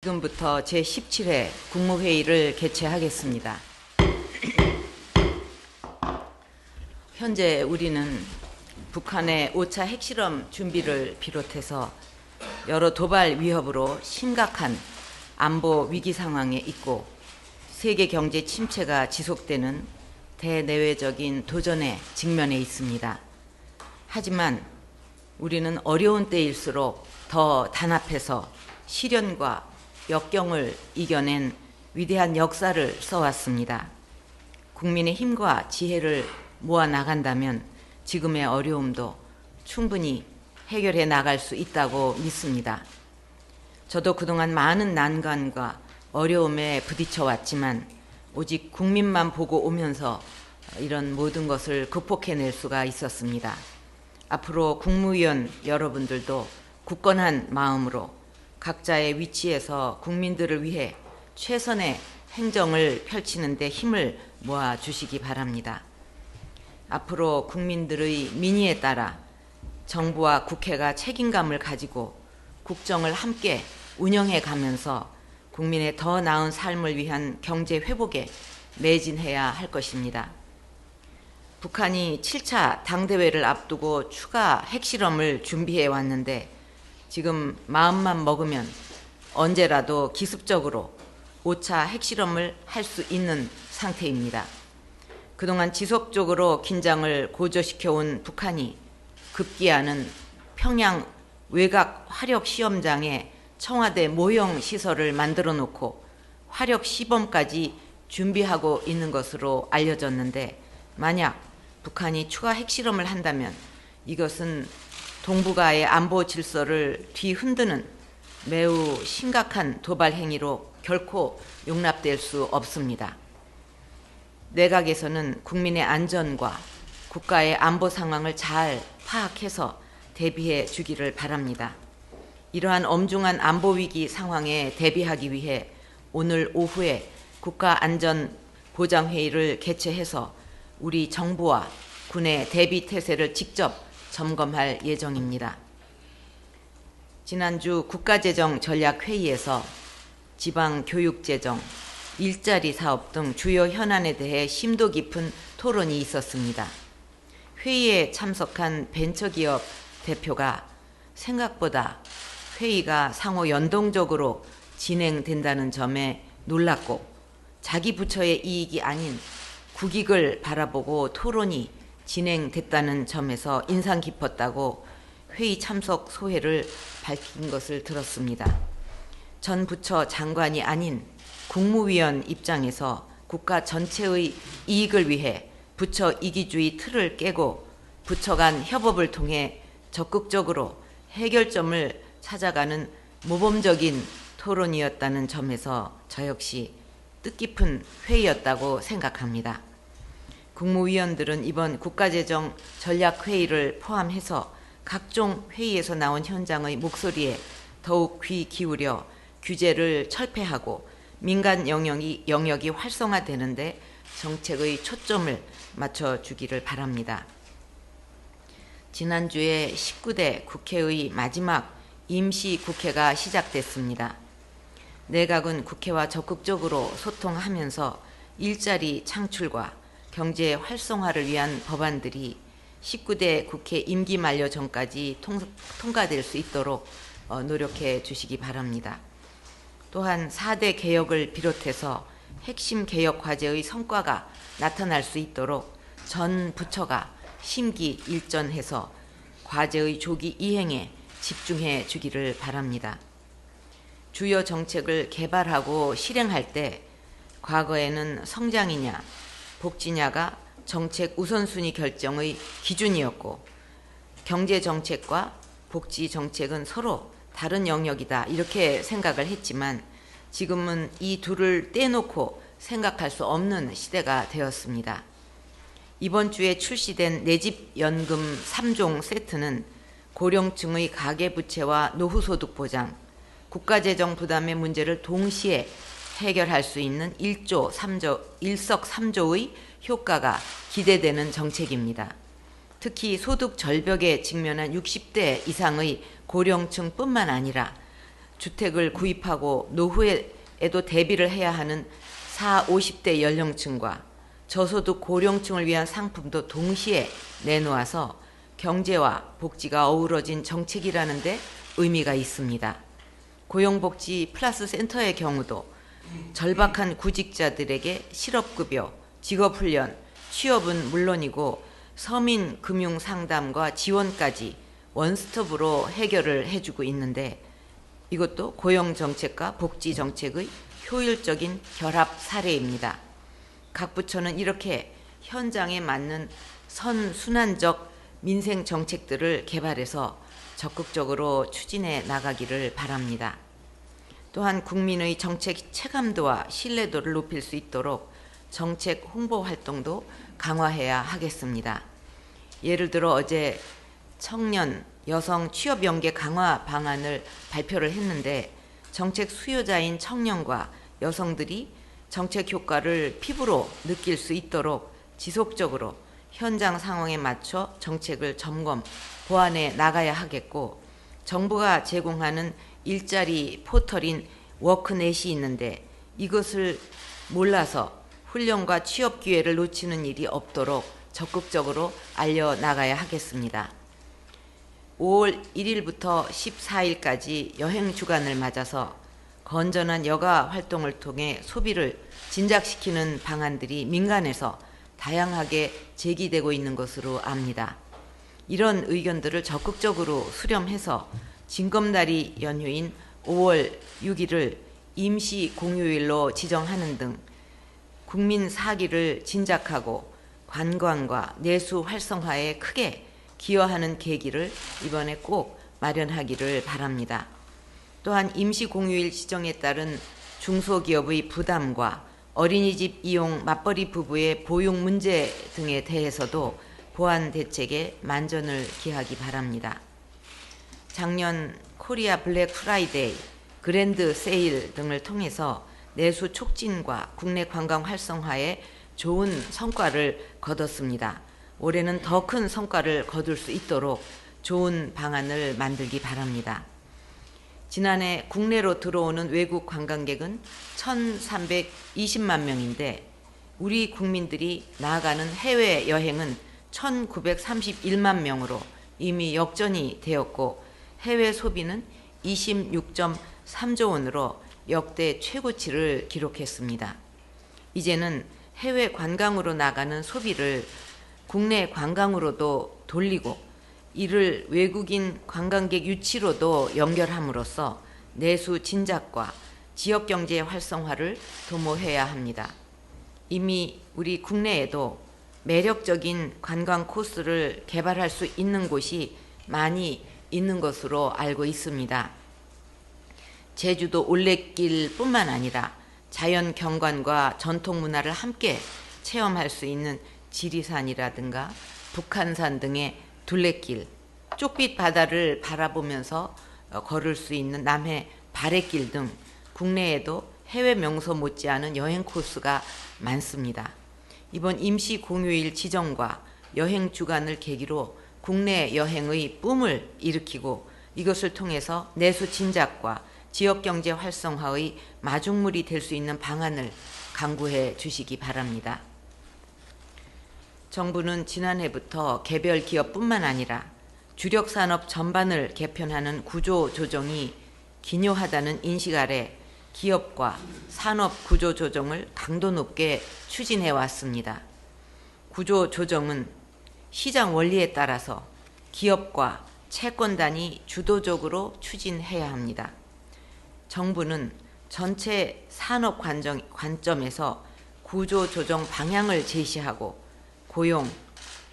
지금부터 제17회 국무회의를 개최하겠습니다. 현재 우리는 북한의 5차 핵실험 준비를 비롯해서 여러 도발 위협으로 심각한 안보 위기 상황에 있고 세계 경제 침체가 지속되는 대내외적인 도전에 직면해 있습니다. 하지만 우리는 어려운 때일수록 더 단합해서 시련과 역경을 이겨낸 위대한 역사를 써왔습니다. 국민의 힘과 지혜를 모아 나간다면 지금의 어려움도 충분히 해결해 나갈 수 있다고 믿습니다. 저도 그동안 많은 난관과 어려움에 부딪혀 왔지만 오직 국민만 보고 오면서 이런 모든 것을 극복해낼 수가 있었습니다. 앞으로 국무위원 여러분들도 굳건한 마음으로 각자의 위치에서 국민들을 위해 최선의 행정을 펼치는 데 힘을 모아주시기 바랍니다. 앞으로 국민들의 민의에 따라 정부와 국회가 책임감을 가지고 국정을 함께 운영해 가면서 국민의 더 나은 삶을 위한 경제 회복에 매진해야 할 것입니다. 북한이 7차 당대회를 앞두고 추가 핵실험을 준비해 왔는데 지금 마음만 먹으면 언제라도 기습적으로 5차 핵실험을 할 수 있는 상태입니다. 그동안 지속적으로 긴장을 고조시켜온 북한이 급기야는 평양 외곽 화력 시험장에 청와대 모형 시설을 만들어 놓고 화력 시범까지 준비하고 있는 것으로 알려졌는데 만약 북한이 추가 핵실험을 한다면 이것은 동북아의 안보 질서를 뒤흔드는 매우 심각한 도발 행위로 결코 용납될 수 없습니다. 내각에서는 국민의 안전과 국가의 안보 상황을 잘 파악해서 대비해 주기를 바랍니다. 이러한 엄중한 안보 위기 상황에 대비하기 위해 오늘 오후에 국가안전보장회의를 개최해서 우리 정부와 군의 대비 태세를 직접 점검할 예정입니다. 지난주 국가재정전략회의에서 지방교육재정, 일자리 사업 등 주요 현안에 대해 심도 깊은 토론이 있었습니다. 회의에 참석한 벤처기업 대표가 생각보다 회의가 상호 연동적으로 진행된다는 점에 놀랐고 자기 부처의 이익이 아닌 국익을 바라보고 토론이 진행됐다는 점에서 인상 깊었다고 회의 참석 소회를 밝힌 것을 들었습니다. 전 부처 장관이 아닌 국무위원 입장에서 국가 전체의 이익을 위해 부처 이기주의 틀을 깨고 부처 간 협업을 통해 적극적으로 해결점을 찾아가는 모범적인 토론이었다는 점에서 저 역시 뜻깊은 회의였다고 생각합니다. 국무위원들은 이번 국가재정 전략회의를 포함해서 각종 회의에서 나온 현장의 목소리에 더욱 귀 기울여 규제를 철폐하고 민간 영역이 활성화되는데 정책의 초점을 맞춰주기를 바랍니다. 지난주에 19대 국회의 마지막 임시국회가 시작됐습니다. 내각은 국회와 적극적으로 소통하면서 일자리 창출과 경제 활성화를 위한 법안들이 19대 국회 임기 만료 전까지 통과될 수 있도록 노력해 주시기 바랍니다. 또한 4대 개혁을 비롯해서 핵심 개혁 과제의 성과가 나타날 수 있도록 전 부처가 심기일전해서 과제의 조기 이행에 집중해 주기를 바랍니다. 주요 정책을 개발하고 실행할 때 과거에는 성장이냐 복지냐가 정책 우선순위 결정의 기준이었고 경제정책과 복지정책은 서로 다른 영역이다 이렇게 생각을 했지만 지금은 이 둘을 떼놓고 생각할 수 없는 시대가 되었습니다. 이번 주에 출시된 내집 연금 3종 세트는 고령층의 가계부채와 노후소득 보장, 국가재정 부담의 문제를 동시에 해결할 수 있는 일석삼조의 효과가 기대되는 정책입니다. 특히 소득 절벽에 직면한 60대 이상의 고령층뿐만 아니라 주택을 구입하고 노후에도 대비를 해야 하는 4, 50대 연령층과 저소득 고령층을 위한 상품도 동시에 내놓아서 경제와 복지가 어우러진 정책이라는 데 의미가 있습니다. 고용복지 플러스 센터의 경우도 절박한 구직자들에게 실업급여, 직업훈련, 취업은 물론이고 서민 금융 상담과 지원까지 원스톱으로 해결을 해주고 있는데 이것도 고용정책과 복지정책의 효율적인 결합 사례입니다. 각 부처는 이렇게 현장에 맞는 선순환적 민생 정책들을 개발해서 적극적으로 추진해 나가기를 바랍니다. 또한 국민의 정책 체감도와 신뢰도를 높일 수 있도록 정책 홍보 활동도 강화해야 하겠습니다. 예를 들어 어제 청년, 여성 취업 연계 강화 방안을 발표를 했는데 정책 수요자인 청년과 여성들이 정책 효과를 피부로 느낄 수 있도록 지속적으로 현장 상황에 맞춰 정책을 점검, 보완해 나가야 하겠고 정부가 제공하는 일자리 포털인 워크넷이 있는데 이것을 몰라서 훈련과 취업 기회를 놓치는 일이 없도록 적극적으로 알려나가야 하겠습니다. 5월 1일부터 14일까지 여행 주간을 맞아서 건전한 여가 활동을 통해 소비를 진작시키는 방안들이 민간에서 다양하게 제기되고 있는 것으로 압니다. 이런 의견들을 적극적으로 수렴해서 징검다리 연휴인 5월 6일을 임시 공휴일로 지정하는 등 국민 사기를 진작하고 관광과 내수 활성화에 크게 기여하는 계기를 이번에 꼭 마련하기를 바랍니다. 또한 임시 공휴일 지정에 따른 중소기업의 부담과 어린이집 이용 맞벌이 부부의 보육 문제 등에 대해서도 보완 대책에 만전을 기하기 바랍니다. 작년 코리아 블랙 프라이데이, 그랜드 세일 등을 통해서 내수 촉진과 국내 관광 활성화에 좋은 성과를 거뒀습니다. 올해는 더 큰 성과를 거둘 수 있도록 좋은 방안을 만들기 바랍니다. 지난해 국내로 들어오는 외국 관광객은 1,320만 명인데 우리 국민들이 나아가는 해외여행은 1,931만 명으로 이미 역전이 되었고 해외 소비는 26.3조 원으로 역대 최고치를 기록했습니다. 이제는 해외 관광으로 나가는 소비를 국내 관광으로도 돌리고 이를 외국인 관광객 유치로도 연결함으로써 내수 진작과 지역경제 활성화를 도모해야 합니다. 이미 우리 국내에도 매력적인 관광 코스를 개발할 수 있는 곳이 많이 있는 것으로 알고 있습니다. 제주도 올레길뿐만 아니라 자연 경관과 전통 문화를 함께 체험할 수 있는 지리산이라든가 북한산 등의 둘레길, 쪽빛 바다를 바라보면서 걸을 수 있는 남해 바래길 등 국내에도 해외 명소 못지않은 여행 코스가 많습니다. 이번 임시 공휴일 지정과 여행 주간을 계기로 국내 여행의 붐을 일으키고 이것을 통해서 내수 진작과 지역경제 활성화의 마중물이 될 수 있는 방안을 강구해 주시기 바랍니다. 정부는 지난해부터 개별 기업뿐만 아니라 주력 산업 전반을 개편하는 구조 조정이 기요하다는 인식 아래 기업과 산업 구조 조정을 강도 높게 추진해 왔습니다. 구조 조정은 시장 원리에 따라서 기업과 채권단이 주도적으로 추진해야 합니다. 정부는 전체 산업 관점에서 구조 조정 방향을 제시하고 고용,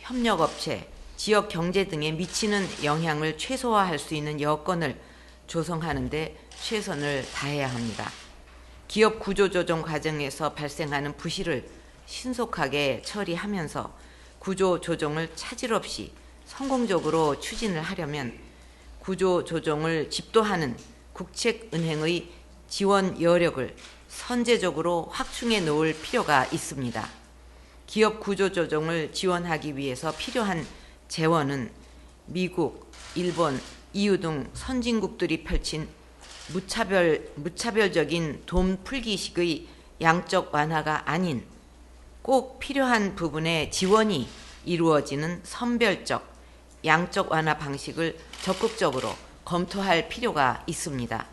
협력업체, 지역경제 등에 미치는 영향을 최소화할 수 있는 여건을 조성하는 데 최선을 다해야 합니다. 기업 구조조정 과정에서 발생하는 부실을 신속하게 처리하면서 구조조정을 차질 없이 성공적으로 추진을 하려면 구조조정을 집도하는 국책은행의 지원 여력을 선제적으로 확충해 놓을 필요가 있습니다. 기업 구조조정을 지원하기 위해서 필요한 재원은 미국, 일본, EU 등 선진국들이 펼친 무차별적인 돈 풀기식의 양적 완화가 아닌 꼭 필요한 부분의 지원이 이루어지는 선별적 양적 완화 방식을 적극적으로 검토할 필요가 있습니다.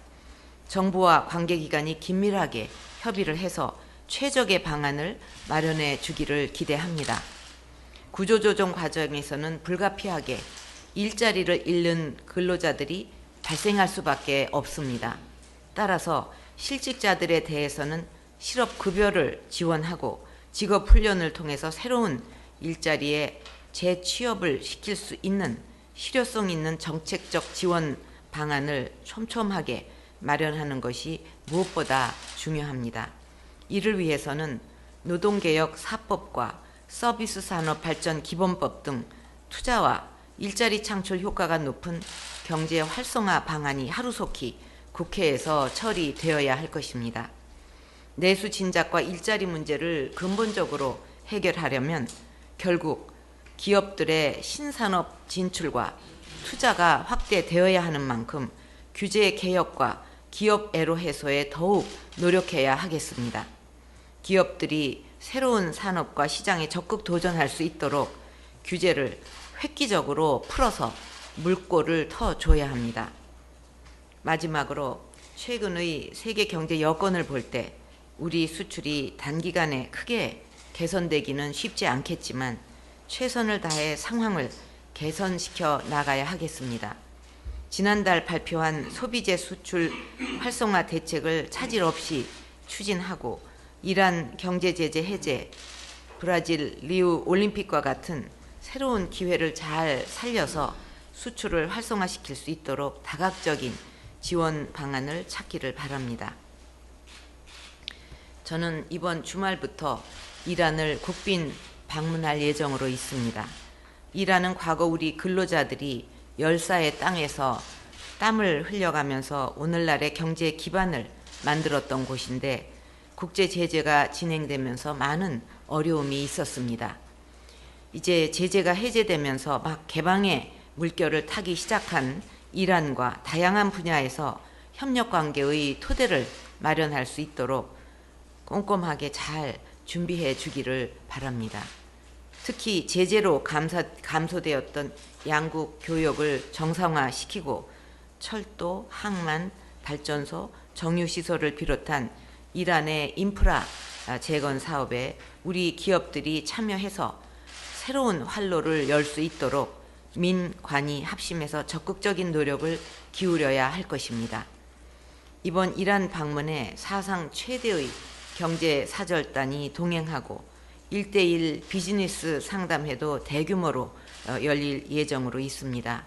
정부와 관계기관이 긴밀하게 협의를 해서 최적의 방안을 마련해 주기를 기대합니다. 구조조정 과정에서는 불가피하게 일자리를 잃는 근로자들이 발생할 수밖에 없습니다. 따라서 실직자들에 대해서는 실업급여를 지원하고 직업훈련을 통해서 새로운 일자리에 재취업을 시킬 수 있는 실효성 있는 정책적 지원 방안을 촘촘하게 마련하는 것이 무엇보다 중요합니다. 이를 위해서는 노동개혁 4법과 서비스산업발전기본법 등 투자와 일자리 창출 효과가 높은 경제 활성화 방안이 하루속히 국회에서 처리되어야 할 것입니다. 내수 진작과 일자리 문제를 근본적으로 해결하려면 결국 기업들의 신산업 진출과 투자가 확대되어야 하는 만큼 규제 개혁과 기업 애로 해소에 더욱 노력해야 하겠습니다. 기업들이 새로운 산업과 시장에 적극 도전할 수 있도록 규제를 획기적으로 풀어서 물꼬를 터줘야 합니다. 마지막으로 최근의 세계 경제 여건을 볼 때 우리 수출이 단기간에 크게 개선되기는 쉽지 않겠지만 최선을 다해 상황을 개선시켜 나가야 하겠습니다. 지난달 발표한 소비재 수출 활성화 대책을 차질 없이 추진하고 이란 경제제재 해제, 브라질 리우 올림픽과 같은 새로운 기회를 잘 살려서 수출을 활성화시킬 수 있도록 다각적인 지원 방안을 찾기를 바랍니다. 저는 이번 주말부터 이란을 국빈 방문할 예정으로 있습니다. 이란은 과거 우리 근로자들이 열사의 땅에서 땀을 흘려가면서 오늘날의 경제 기반을 만들었던 곳인데 국제 제재가 진행되면서 많은 어려움이 있었습니다. 이제 제재가 해제되면서 막 개방의 물결을 타기 시작한 이란과 다양한 분야에서 협력 관계의 토대를 마련할 수 있도록 꼼꼼하게 잘 준비해 주기를 바랍니다. 특히 제재로 감소되었던 양국 교역을 정상화시키고 철도, 항만, 발전소, 정유시설을 비롯한 이란의 인프라 재건 사업에 우리 기업들이 참여해서 새로운 활로를 열 수 있도록 민관이 합심해서 적극적인 노력을 기울여야 할 것입니다. 이번 이란 방문에 사상 최대의 경제사절단이 동행하고 1:1 비즈니스 상담회도 대규모로 열릴 예정으로 있습니다.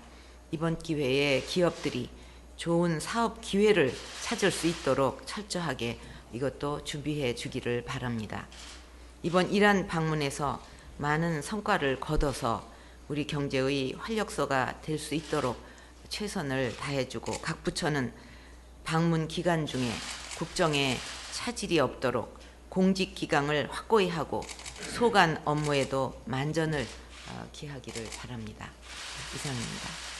이번 기회에 기업들이 좋은 사업 기회를 찾을 수 있도록 철저하게 이것도 준비해 주기를 바랍니다. 이번 이란 방문에서 많은 성과를 거둬서 우리 경제의 활력소가 될 수 있도록 최선을 다해주고 각 부처는 방문 기간 중에 국정에 차질이 없도록 공직 기강을 확고히 하고 소관 업무에도 만전을 기하기를 바랍니다. 이상입니다.